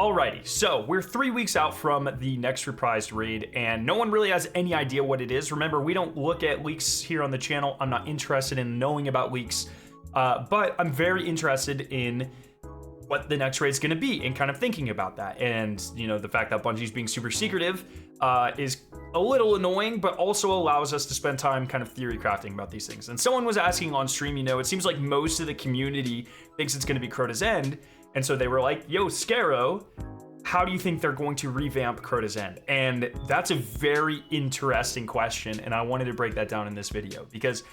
Alrighty, so we're 3 weeks out from the next Reprised raid, and no one really has any idea what it is. Remember, we don't look at leaks here on the channel. I'm not interested in knowing about leaks, but I'm very interested in what the next raid's going to be and kind of thinking about that. And, you know, the fact that Bungie's being super secretive is a little annoying, but also allows us to spend time kind of theory crafting about these things. And someone was asking on stream, you know, it seems like most of the community thinks it's going to be Crota's End. And so they were like, yo, Skarrow, how do you think they're going to revamp Crota's End? And that's a very interesting question. And I wanted to break that down in this video because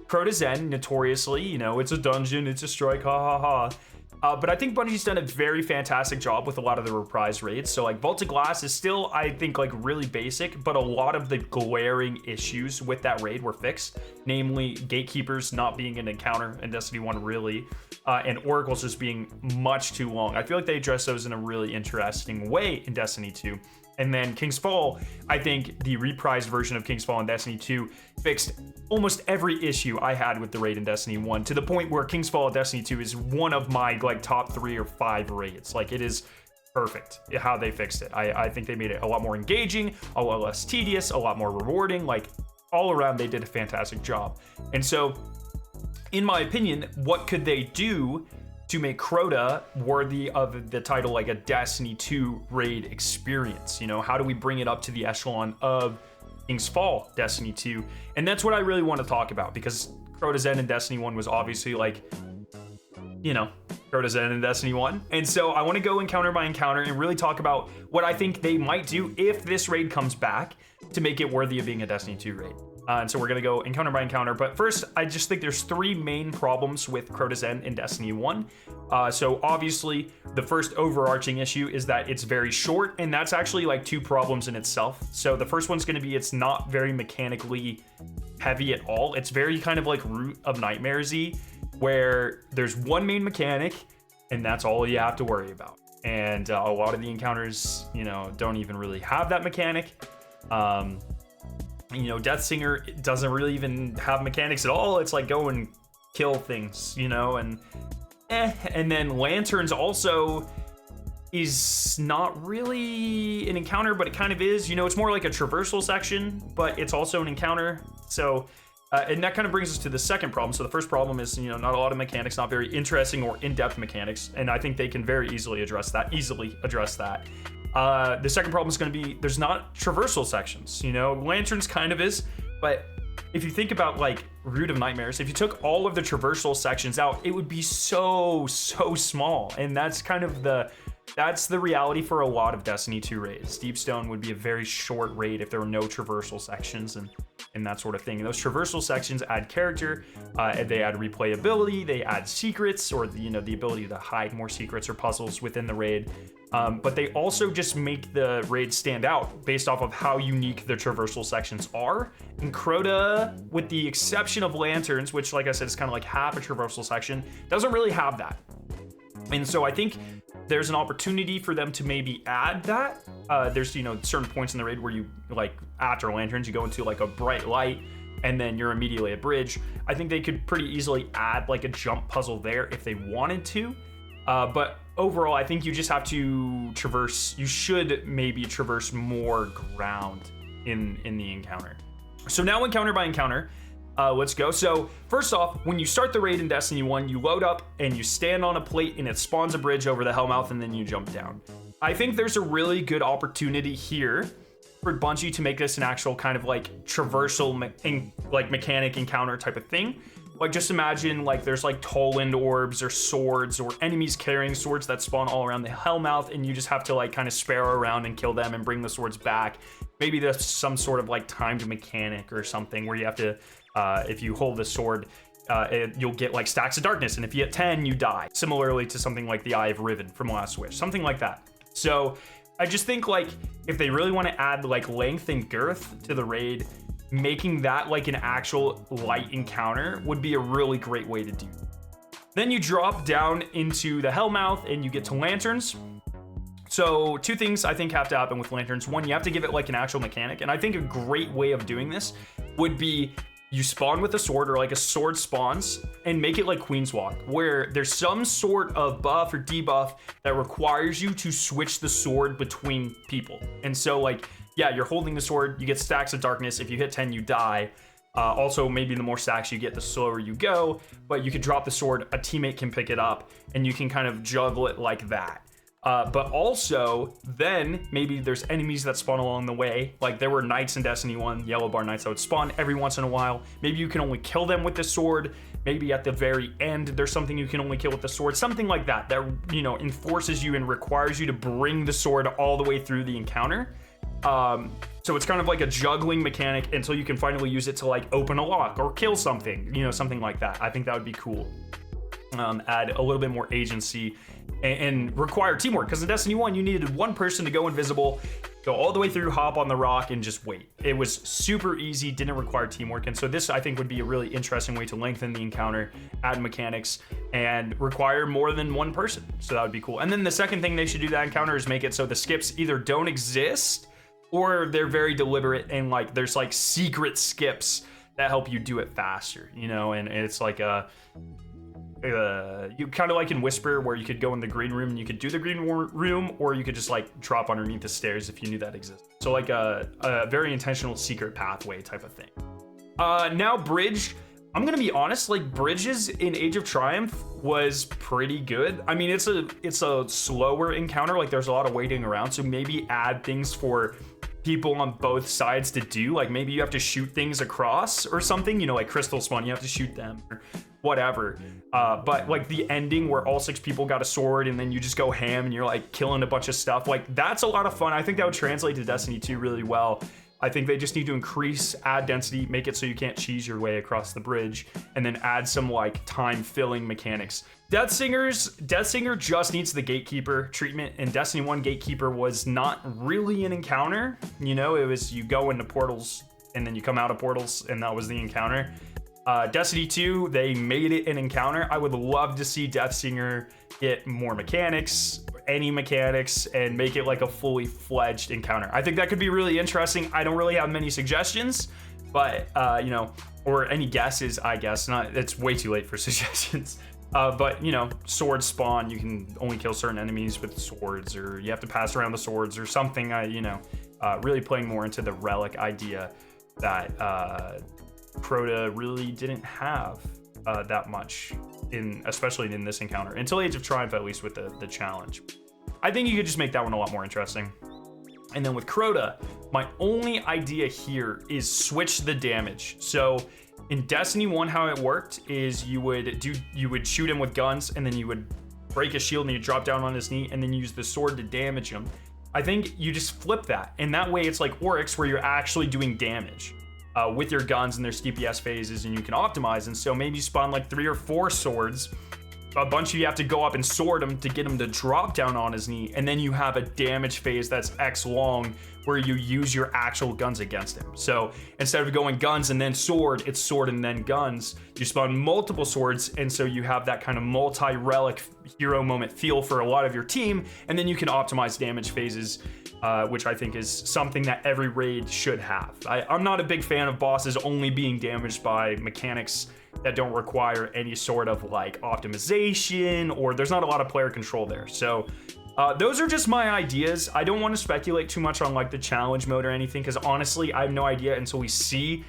Crota's End, notoriously, you know, it's a dungeon, it's a strike, ha ha ha. But I think Bungie's done a very fantastic job with a lot of the Reprised raids. So like Vaulted Glass is still, I think, like really basic, but a lot of the glaring issues with that raid were fixed. Namely, Gatekeepers not being an encounter in Destiny 1 really, and Oracles just being much too long. I feel like they addressed those in a really interesting way in Destiny 2. And then King's Fall, I think the reprised version of King's Fall in Destiny 2 fixed almost every issue I had with the raid in Destiny 1, to the point where King's Fall in Destiny 2 is one of my like top 3 or 5 raids. Like, it is perfect how they fixed it. I think they made it a lot more engaging, a lot less tedious, a lot more rewarding. Like, all around, they did a fantastic job. And so, in my opinion, what could they do to make Crota worthy of the title, like a Destiny 2 raid experience? You know, how do we bring it up to the echelon of King's Fall Destiny 2? And that's what I really want to talk about, because Crota's End in Destiny 1 was obviously like, you know, Crota's End in Destiny 1. And so I want to go encounter by encounter and really talk about what I think they might do if this raid comes back to make it worthy of being a Destiny 2 raid. And so we're going to go encounter by encounter. But first, I just think there's 3 main problems with Crota's End in Destiny 1. So obviously, the first overarching issue is that it's very short, and that's actually like 2 problems in itself. So the first one's going to be it's not very mechanically heavy at all. It's very kind of like Root of Nightmares-y, where there's one main mechanic, and that's all you have to worry about. And a lot of the encounters, you know, don't even really have that mechanic. You know, Death Singer doesn't really even have mechanics at all. It's like go and kill things, you know, and then Lanterns also is not really an encounter, but it kind of is. You know, it's more like a traversal section, but it's also an encounter. So, and that kind of brings us to the second problem. So the first problem is, you know, not a lot of mechanics, not very interesting or in-depth mechanics, and I think they can very easily address that. The second problem is going to be there's not traversal sections. You know, Lanterns kind of is, but if you think about like Root of Nightmares, if you took all of the traversal sections out, it would be so small. And that's kind of that's the reality for a lot of Destiny 2 raids. Deepstone would be a very short raid if there were no traversal sections and that sort of thing. And those traversal sections add character, they add replayability, they add secrets, or the ability to hide more secrets or puzzles within the raid. But they also just make the raid stand out based off of how unique the traversal sections are. And Crota, with the exception of Lanterns, which like I said is kind of like half a traversal section, doesn't really have that. And so I think there's an opportunity for them to maybe add that. There's, you know, certain points in the raid where you, like after Lanterns, you go into like a bright light and then you're immediately at bridge. I think they could pretty easily add like a jump puzzle there if they wanted to. But overall, I think you just have to traverse. You should maybe traverse more ground in the encounter. So now encounter by encounter. Let's go. So first off, when you start the raid in Destiny 1, you load up and you stand on a plate and it spawns a bridge over the Hellmouth and then you jump down. I think there's a really good opportunity here for Bungie to make this an actual kind of like traversal mechanic encounter type of thing. Like, just imagine like there's like Toland orbs or swords or enemies carrying swords that spawn all around the Hellmouth, and you just have to like kind of sparrow around and kill them and bring the swords back. Maybe there's some sort of like timed mechanic or something where you have to, if you hold the sword, you'll get like stacks of darkness, and if you hit 10, you die. Similarly to something like the Eye of Riven from Last Wish, something like that. So I just think like if they really want to add like length and girth to the raid, making that like an actual light encounter would be a really great way to do. Then you drop down into the Hellmouth and you get to Lanterns. So 2 things I think have to happen with Lanterns. 1, you have to give it like an actual mechanic, and I think a great way of doing this would be you spawn with a sword, or like a sword spawns, and make it like Queen's Walk, where there's some sort of buff or debuff that requires you to switch the sword between people. And so like, yeah, you're holding the sword, you get stacks of darkness. If you hit 10, you die. Also, maybe the more stacks you get, the slower you go, but you could drop the sword, a teammate can pick it up, and you can kind of juggle it like that. But also, then maybe there's enemies that spawn along the way. Like there were knights in Destiny 1, yellow bar knights that would spawn every once in a while. Maybe you can only kill them with the sword. Maybe at the very end, there's something you can only kill with the sword. Something like that, that, you know, enforces you and requires you to bring the sword all the way through the encounter. So it's kind of like a juggling mechanic until you can finally use it to like open a lock or kill something, you know, something like that. I think that would be cool. Add a little bit more agency and require teamwork, because in Destiny 1 you needed one person to go invisible, go all the way through, hop on the rock, and just wait. It was super easy, didn't require teamwork. And so this, I think, would be a really interesting way to lengthen the encounter, add mechanics, and require more than one person. So that would be cool. And then the second thing they should do that encounter is make it so the skips either don't exist or they're very deliberate, and like there's like secret skips that help you do it faster, you know. And it's like you kind of like in Whisper, where you could go in the green room and you could do the green room, or you could just like drop underneath the stairs if you knew that existed. So like a very intentional secret pathway type of thing. Now Bridge, I'm gonna be honest, like Bridges in Age of Triumph was pretty good. I mean, it's a slower encounter, like there's a lot of waiting around, so maybe add things for people on both sides to do. Like maybe you have to shoot things across or something, you know, like crystal spawn, you have to shoot them or whatever. But like the ending where all 6 people got a sword and then you just go ham and you're like killing a bunch of stuff, like that's a lot of fun. I think that would translate to Destiny 2 really well. I think they just need to increase ad density, make it so you can't cheese your way across the bridge, and then add some like time filling mechanics. Deathsinger just needs the Gatekeeper treatment. In Destiny 1, Gatekeeper was not really an encounter. You know, it was you go into portals and then you come out of portals, and that was the encounter. Destiny 2, they made it an encounter. I would love to see Deathsinger get more mechanics, any mechanics, and make it like a fully fledged encounter. I think that could be really interesting. I don't really have many suggestions, but you know, or any guesses, I guess. It's way too late for suggestions. But you know, sword spawn, you can only kill certain enemies with swords, or you have to pass around the swords or something. You know, really playing more into the relic idea that Crota really didn't have that much especially in this encounter until Age of Triumph, at least with the challenge. I think you could just make that one a lot more interesting. And then with Crota, my only idea here is switch the damage. So in Destiny 1, how it worked is you would shoot him with guns, and then you would break his shield and you drop down on his knee, and then use the sword to damage him. I think you just flip that, and that way it's like Oryx, where you're actually doing damage with your guns and their DPS phases, and you can optimize. And so maybe you spawn like 3 or 4 swords. A bunch of you have to go up and sword him to get him to drop down on his knee, and then you have a damage phase that's X long, where you use your actual guns against him. So instead of going guns and then sword, it's sword and then guns. You spawn multiple swords, and so you have that kind of multi-relic hero moment feel for a lot of your team, and then you can optimize damage phases, which I think is something that every raid should have. I'm not a big fan of bosses only being damaged by mechanics that don't require any sort of like optimization, or there's not a lot of player control there. So those are just my ideas. I don't want to speculate too much on like the challenge mode or anything, because honestly, I have no idea until we see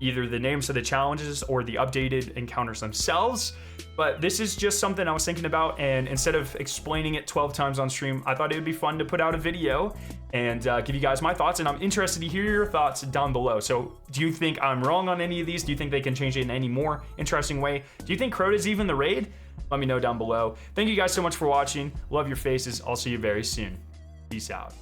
either the names of the challenges or the updated encounters themselves. But this is just something I was thinking about, and instead of explaining it 12 times on stream, I thought it would be fun to put out a video and give you guys my thoughts, and I'm interested to hear your thoughts down below. So do you think I'm wrong on any of these? Do you think they can change it in any more interesting way? Do you think Crota's even the raid? Let me know down below. Thank you guys so much for watching. Love your faces. I'll see you very soon. Peace out.